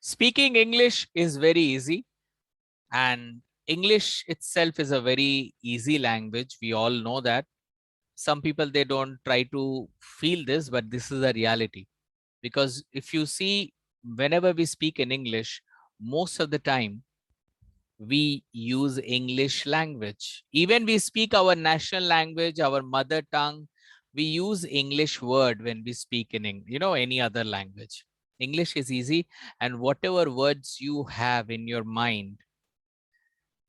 Speaking English is very easy, and English itself is a very easy language. We all know that. Some people, they don't try to feel this, but this is a reality. Because if you see, whenever we speak in English, most of the time we use English language. Even we speak our national language, our mother tongue, we use English word when we speak in any other language. English is easy, and whatever words you have in your mind,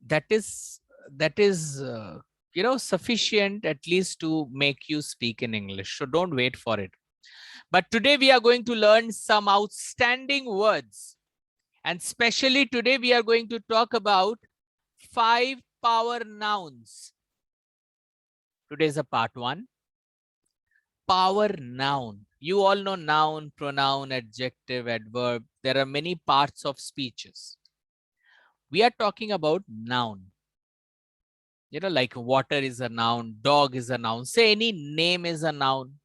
that is sufficient at least to make you speak in English. So don't wait for it. But today we are going to learn some outstanding words, and especially today we are going to talk about 5 power nouns. Today is a part 1. Power noun. You all know noun, pronoun, adjective, adverb. There are many parts of speeches. We are talking about noun. Like water is a noun, dog is a noun. Say any name is a noun,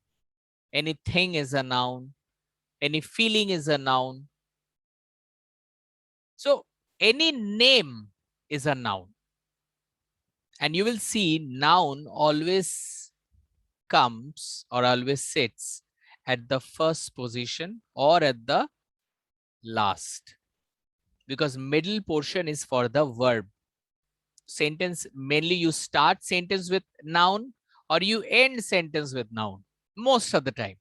anything is a noun, any feeling is a noun. So any name is a noun. And you will see noun always comes or always sits at the first position or at the last, because middle portion is for the verb. Sentence, mainly you start sentence with noun or you end sentence with noun most of the time.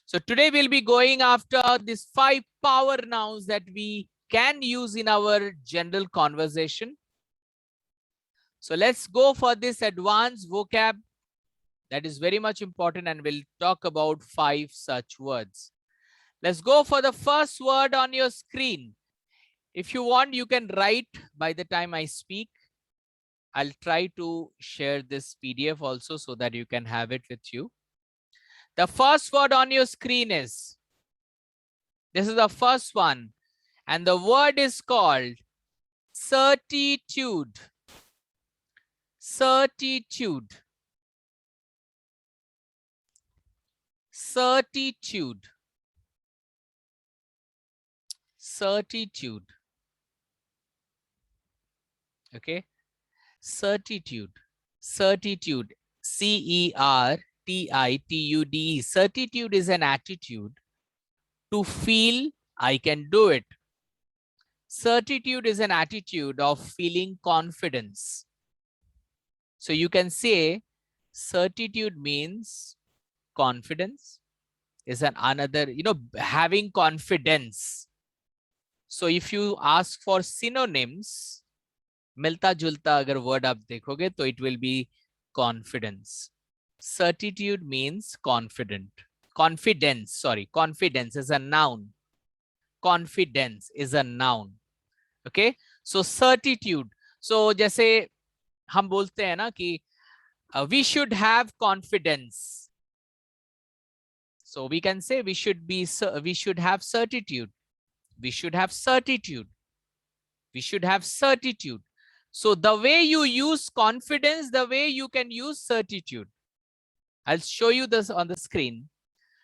So today we'll be going after these 5 power nouns that we can use in our general conversation. So let's go for this advanced vocab that is very much important, and we'll talk about 5 such words. Let's go for the first word on your screen. If you want, you can write by the time I speak. I'll try to share this PDF also so that you can have it with you. The first word on your screen is, this is the first one, and the word is called certitude. Certitude. Certitude. Certitude. Okay. Certitude. Certitude. CERTITUDE. Certitude is an attitude to feel I can do it. Certitude is an attitude of feeling confidence. So you can say certitude means confidence is another, having confidence. So if you ask for synonyms, मिलता जुलता अगर word आप देखोगे तो it will be confidence. Certitude means confident. Confidence, sorry, confidence is a noun. Confidence is a noun. Okay, so certitude. So जैसे हम बोलते हैं ना कि we should have confidence. So we can say we should have certitude. We should have certitude. We should have certitude. So the way you use confidence, the way you can use certitude. I'll show you this on the screen.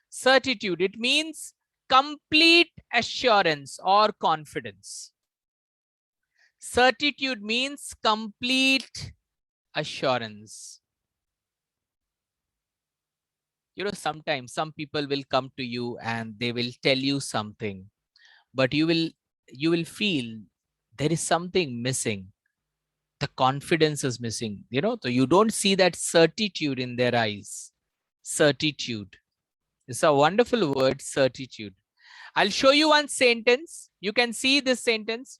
Certitude, it means complete assurance or confidence. Certitude means complete assurance. Sometimes some people will come to you and they will tell you something, but you will feel there is something missing. The confidence is missing, so you don't see that certitude in their eyes. Certitude. It's a wonderful word, certitude. I'll show you one sentence. You can see this sentence.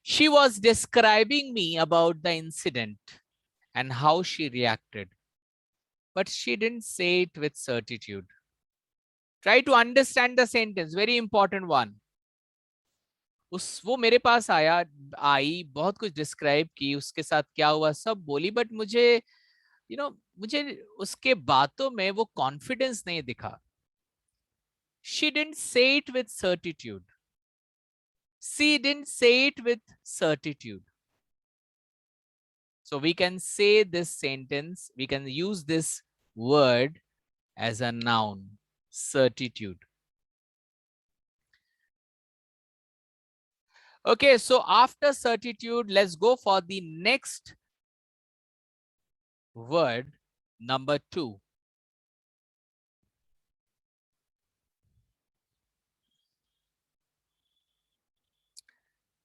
She was describing me about the incident and how she reacted, but she didn't say it with certitude. Try to understand the sentence, very important one. वो मेरे पास आई बहुत कुछ describe की, उसके साथ क्या हुआ सब बोली, बट मुझे मुझे उसके बातों में वो कॉन्फिडेंस नहीं दिखा. She didn't say it with certitude. She didn't say it with certitude. So we can say this sentence, we can use this word as a noun, certitude. Okay, so after certitude, let's go for the next word, number 2.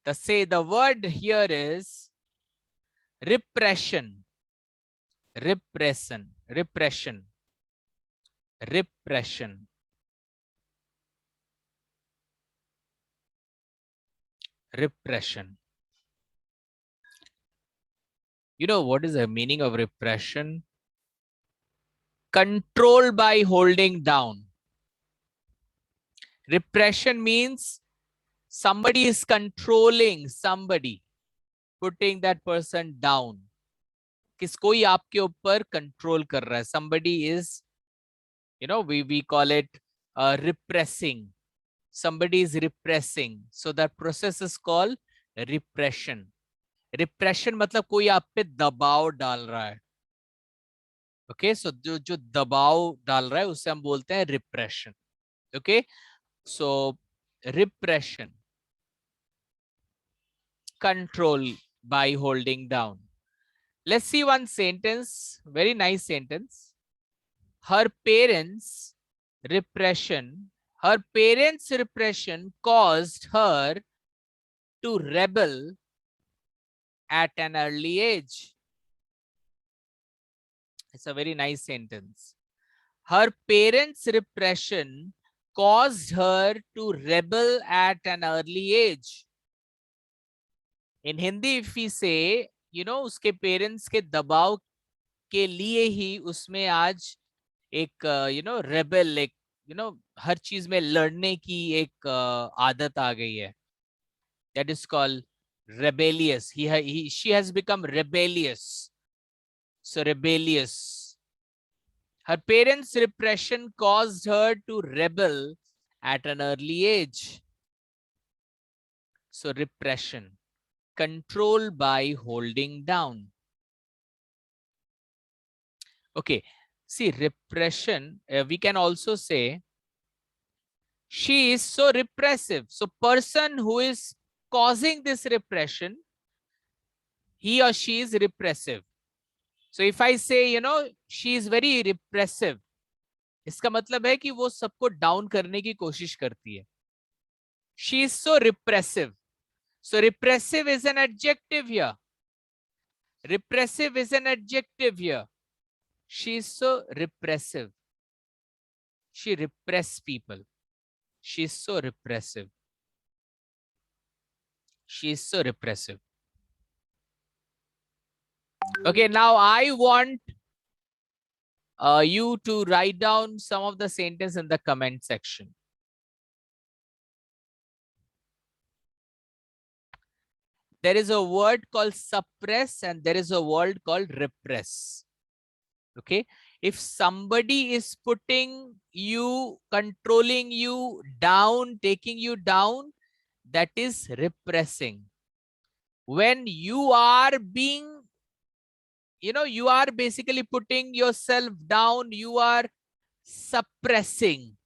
The word here is repression. Repression. Repression. Repression. Repression. You know what is the meaning of repression? Control by holding down. Repression means somebody is controlling somebody, putting that person down. किस कोई आपके ऊपर control कर रहा है. Somebody is, you know, we call it repressing. Somebody is repressing. So that process is called repression. Repression मतलब कोई आप पे दबाव डाल रहा है. Okay, so जो दबाव डाल रहा है उसे हम बोलते हैं repression. Okay, so repression, control by holding down. Let's see one sentence, very nice sentence. Her parents' repression caused her to rebel at an early age. It's a very nice sentence. Her parents' repression caused her to rebel at an early age. In Hindi, if we say, you know, उसके parents के दबाव के लिए ही उसमें आज एक you know rebel, एक you know हर चीज में लड़ने की एक आदत आ गई है. That is called rebellious. She has become rebellious. So rebellious. Her parents' repression caused her to rebel at an early age. So repression, control by holding down. Okay, see repression, we can also say she is so repressive. So person who is causing this repression, he or she is repressive. So if I say, you know, she is very repressive, इसका मतलब है कि वो सबको down करने की कोशिश करती है. She is so repressive. So repressive is an adjective here. Repressive is an adjective here. She is so repressive. She repress people. She is so repressive. She is so repressive. Okay, now I want you to write down some of the sentences in the comment section. There is a word called suppress and there is a word called repress. Okay, if somebody is putting you, controlling you down, taking you down, that is repressing. When you are being, you know, you are basically putting yourself down, you are suppressing.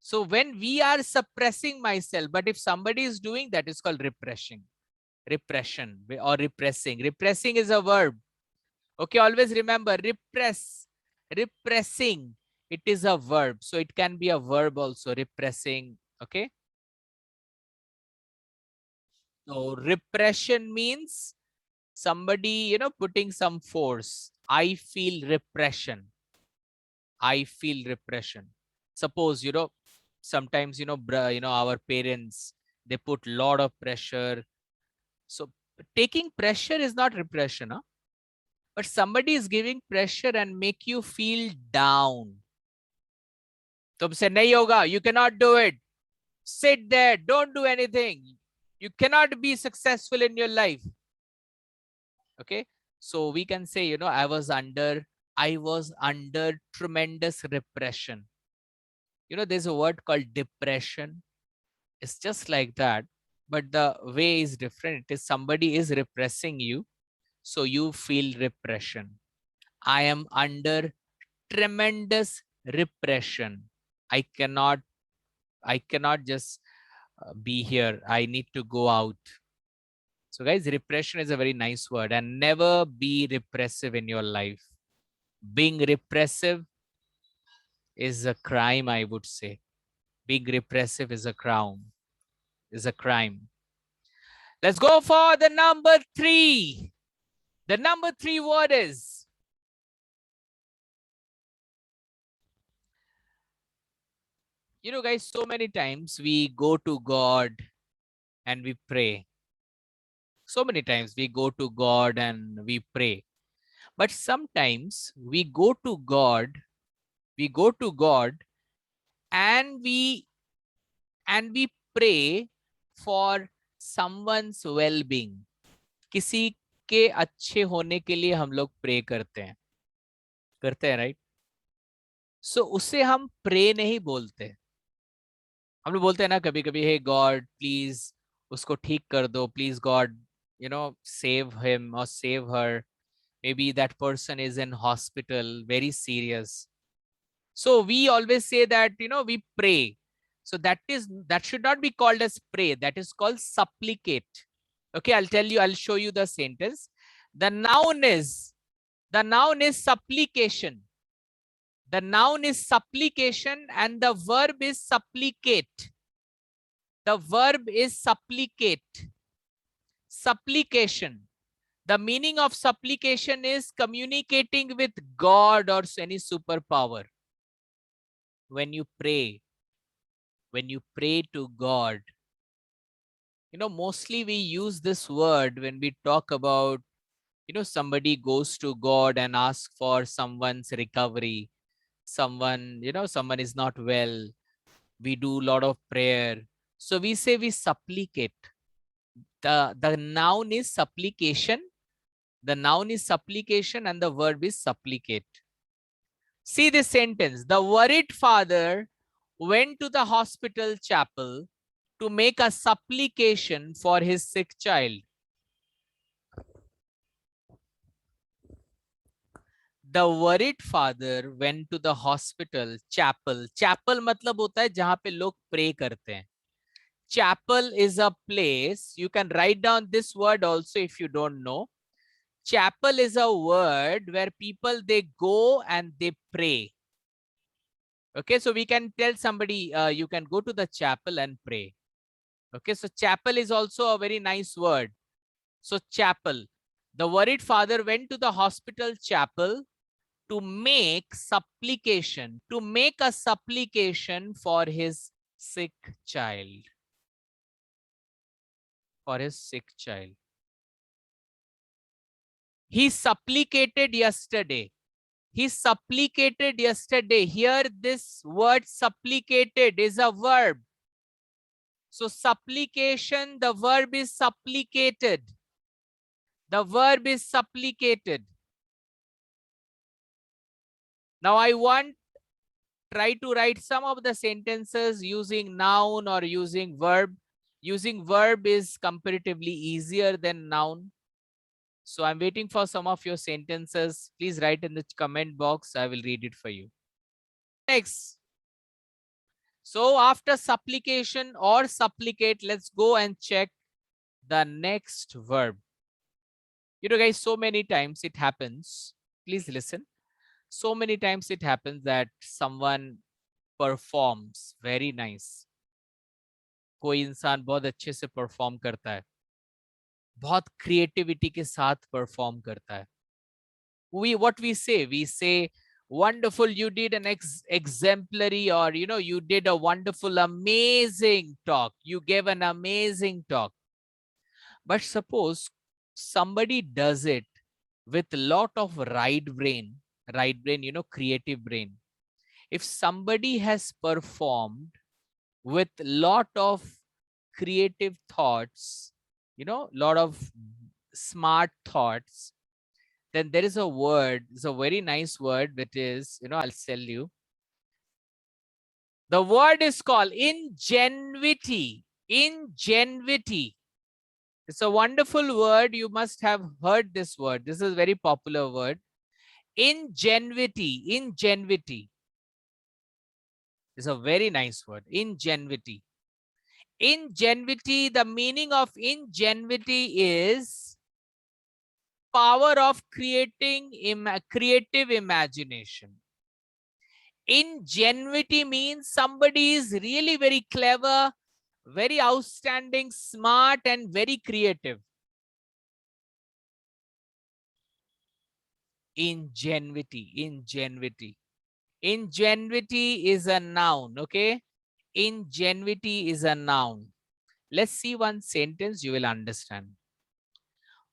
So when we are suppressing myself, but if somebody is doing that, is called repression or repressing. Repressing is a verb. Okay, always remember repress, repressing. It is a verb, so it can be a verb also, repressing. Okay. So repression means somebody, you know, putting some force. I feel repression. I feel repression. Suppose, you know, sometimes, you know, our parents, they put a lot of pressure. So taking pressure is not repression, huh? But somebody is giving pressure and make you feel down. तुमसे नहीं होगा, you cannot do it. Sit there, don't do anything. You cannot be successful in your life. Okay, so we can say, you know, I was under tremendous repression. You know, there's a word called depression. It's just like that, but the way is different. It is somebody is repressing you, so you feel repression. I am under tremendous repression. I cannot just be here. I need to go out. So guys, repression is a very nice word, and never be repressive in your life. Being repressive is a crime, I would say. Being repressive is a crime. Let's go for the number 3. The number 3 word is, you know, guys, so many times we go to God and we pray. So many times we go to God and we pray. But sometimes we go to God and we pray for someone's well-being. किसी के अच्छे होने के लिए हम लोग pray करते हैं राइट. सो उसे हम प्रे नहीं बोलते. हम लोग बोलते हैं ना कभी कभी, हे गॉड प्लीज उसको ठीक कर दो, प्लीज गॉड सेव हिम और save her. Maybe that person is in hospital, very serious. So we always say that, we pray. So that should not be called as pray. That is called supplicate. Okay, I'll show you the sentence. The noun is supplication. The noun is supplication and the verb is supplicate. The verb is supplicate. Supplication. The meaning of supplication is communicating with God or any superpower. When you pray to God, mostly we use this word when we talk about, somebody goes to God and asks for someone's recovery. Someone is not well. We do a lot of prayer. So we say we supplicate. The noun is supplication. The noun is supplication and the verb is supplicate. See this sentence. The worried father went to the hospital chapel to make a supplication for his sick child. The worried father went to the hospital chapel. Chapel मतलब होता है जहां पे लोग pray करते हैं. Chapel is a place. You can write down this word also if you don't know. Chapel is a word where people, they go and they pray. Okay, so we can tell somebody, you can go to the chapel and pray. Okay, so chapel is also a very nice word. So chapel. The worried father went to the hospital chapel to make a supplication for his sick child. He supplicated yesterday. Here this word supplicated is a verb. So supplication, the verb is supplicated. Now I want try to write some of the sentences using noun or using verb. Using verb is comparatively easier than noun. So I'm waiting for some of your sentences. Please write in the comment box. I will read it for you. Next. So after supplication or supplicate, let's go and check the next verb. Guys, so many times it happens. Please listen. So many times it happens that someone performs very nice. कोई इंसान बहुत अच्छे से perform करता है, बहुत creativity के साथ परफॉर्म करता है. What we say, wonderful, you did an exemplary, or you did a wonderful, amazing talk. You gave an amazing talk. But suppose somebody does it with a lot of right brain, creative brain. If somebody has performed with lot of creative thoughts, lot of smart thoughts, then there is a word, it's a very nice word, which is, I'll tell you. The word is called ingenuity. Ingenuity. It's a wonderful word. You must have heard this word. This is a very popular word. Ingenuity. Ingenuity is a very nice word. Ingenuity. Ingenuity, the meaning of ingenuity is power of creating creative imagination. Ingenuity means somebody is really very clever, very outstanding, smart, and very creative. Ingenuity, ingenuity. Ingenuity is a noun, okay? Ingenuity is a noun. Let's see one sentence, you will understand.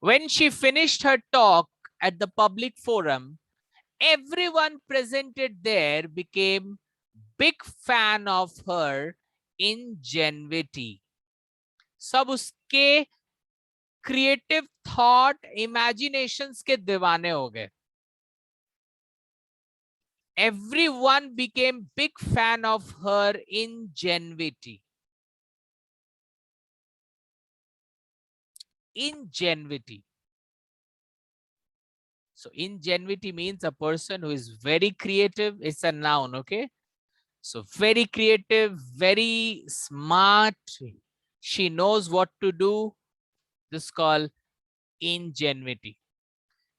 When she finished her talk at the public forum, everyone presented there became big fan of her ingenuity. सब उसके creative thought, imaginations के दीवाने हो गए. Everyone became big fan of her ingenuity. Ingenuity. So ingenuity means a person who is very creative. It's a noun, okay? So very creative, very smart. She knows what to do. This is called ingenuity.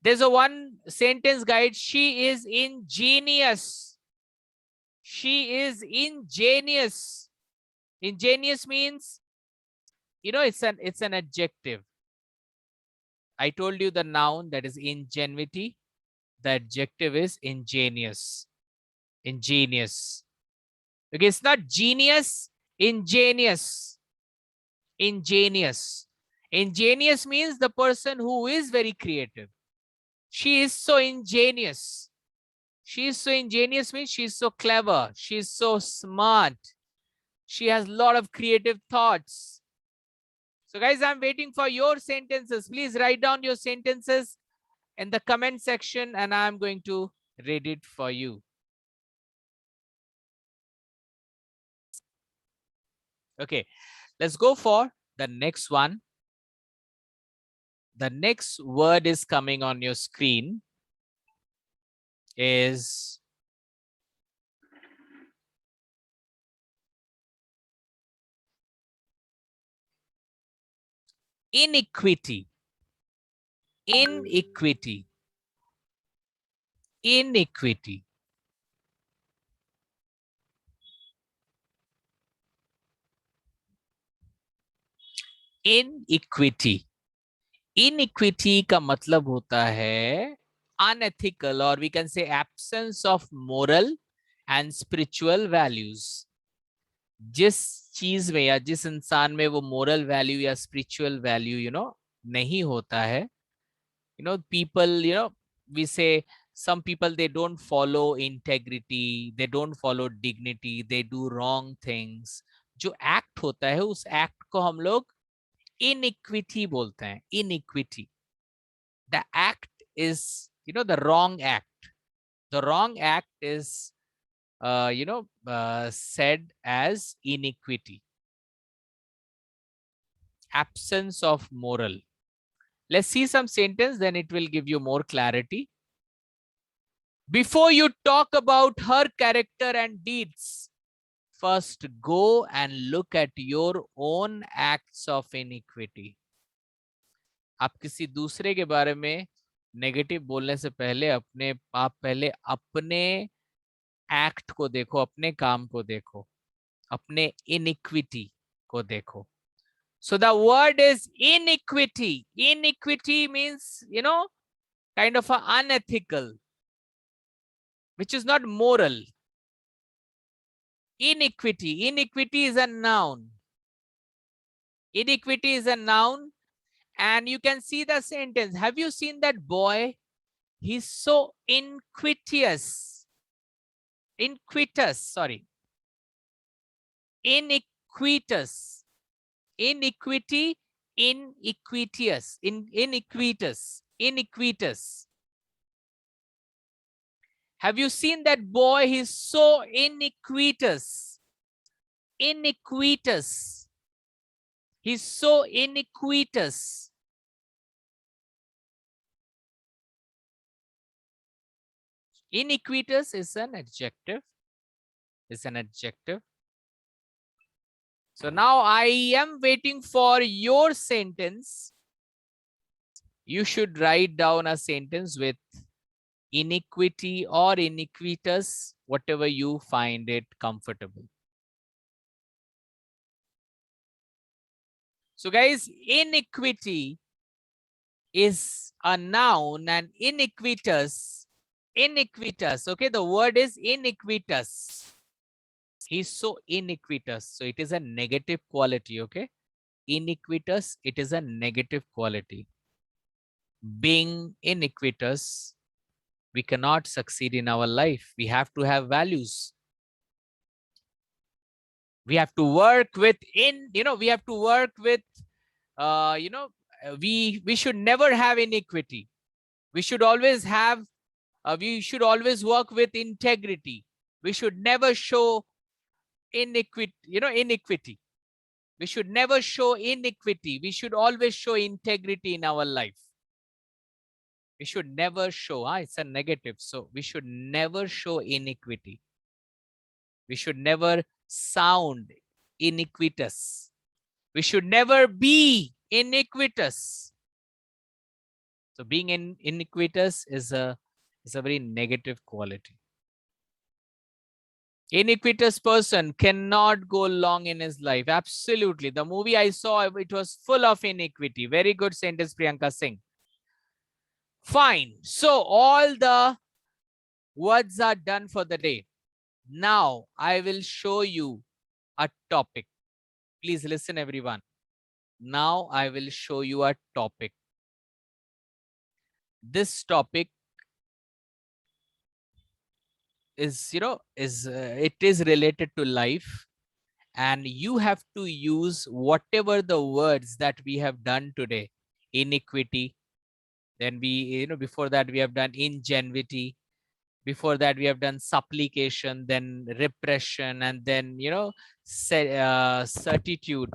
There's a one sentence guide. She is ingenious. She is ingenious. Ingenious means, you know, it's an adjective. I told you the noun, that is ingenuity. The adjective is ingenious. Ingenious. Okay, it's not genius, ingenious. Ingenious. Ingenious means the person who is very creative. She is so ingenious. She is so ingenious means she is so clever. She is so smart. She has a lot of creative thoughts. So guys, I'm waiting for your sentences. Please write down your sentences in the comment section and I'm going to read it for you. Okay, let's go for the next one. The next word is coming on your screen is inequity. Inequity. Inequity. Inequity. Inequity का मतलब होता है unethical, or we can say absence of moral and spiritual values. जिस चीज में या जिस इंसान में वो मोरल वैल्यू या स्पिरिचुअल वैल्यू नहीं होता है, people, we say some people, they don't follow integrity, they don't follow dignity, they do wrong things. जो एक्ट होता है उस एक्ट को हम लोग inequity बोलते हैं. Inequity. The act is, the wrong act. The wrong act is said as inequity. Absence of moral. Let's see some sentence, then it will give you more clarity. Before you talk about her character and deeds, first go and look at your own acts of iniquity. आप किसी दूसरे के बारे में negative बोलने से पहले आप पहले अपने एक्ट को देखो, अपने काम को देखो, अपने इनिक्विटी को देखो. So the word is inequity. Inequity means, kind of unethical, which is not moral. Inequity. Inequity is a noun. Inequity is a noun. And you can see the sentence. Have you seen that boy? He's so iniquitous. Iniquitous, sorry. Iniquitous. Iniquity, iniquitous. Iniquitous. Iniquitous. Have you seen that boy? He's so iniquitous. Iniquitous. He's so iniquitous. Iniquitous is an adjective. Is an adjective. So now I am waiting for your sentence. You should write down a sentence with iniquity or iniquitous, whatever you find it comfortable. So guys, iniquity is a noun and iniquitous, okay, the word is iniquitous. He's so iniquitous. So it is a negative quality, okay? Iniquitous, it is a negative quality. Being iniquitous, we cannot succeed in our life. We have to have values. We have to work with we have to work with, we should never have iniquity. We should always have, we should always work with integrity. We should never show iniquity. We should never show iniquity. We should always show integrity in our life. We should never show, it's a negative. So we should never show iniquity. We should never sound iniquitous. We should never be iniquitous. So being iniquitous is a very negative quality. Iniquitous person cannot go long in his life. Absolutely. The movie I saw, it was full of iniquity. Very good sentence, Priyanka Singh. Fine. So all the words are done for the day. Now I will show you a topic. Please listen, everyone. Now I will show you a topic. This topic is, it is related to life, and you have to use whatever the words that we have done today. Iniquity. Then we, before that we have done ingenuity. Before that we have done supplication, then repression, and then, certitude.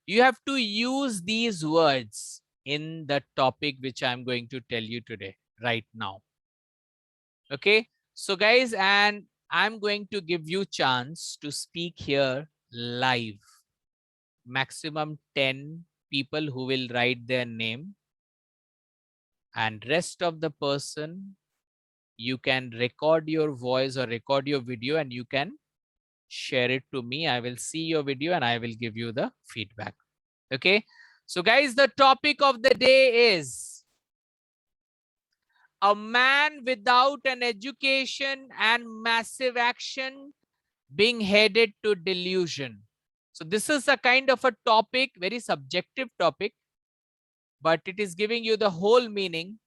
You have to use these words in the topic which I'm going to tell you today, right now. Okay. So guys, and I'm going to give you chance to speak here live. Maximum 10 people who will write their name, and rest of the person, you can record your voice or record your video and you can share it to me. I will see your video and I will give you the feedback. Okay. So guys, the topic of the day is a man without an education and massive action being headed to delusion. So this is a kind of a topic, very subjective topic, but it is giving you the whole meaning.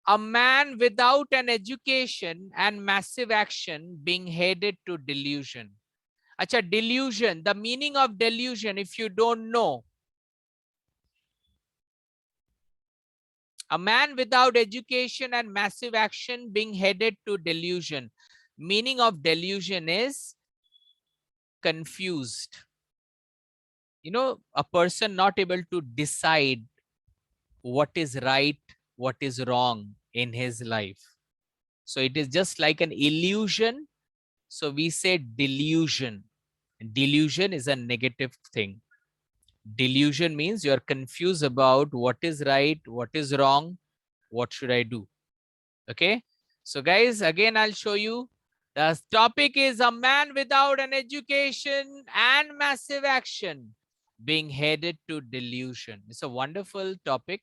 A man without an education and massive action being headed to delusion. Acha, delusion, the meaning of delusion, if you don't know. A man without education and massive action being headed to delusion. Meaning of delusion is confused. A person not able to decide what is right, what is wrong in his life. So it is just like an illusion. So we say delusion. Delusion is a negative thing. Delusion means you are confused about what is right, what is wrong, what should I do. Okay. So guys, again, I'll show you. The topic is a man without an education and massive action being headed to delusion. It's a wonderful topic.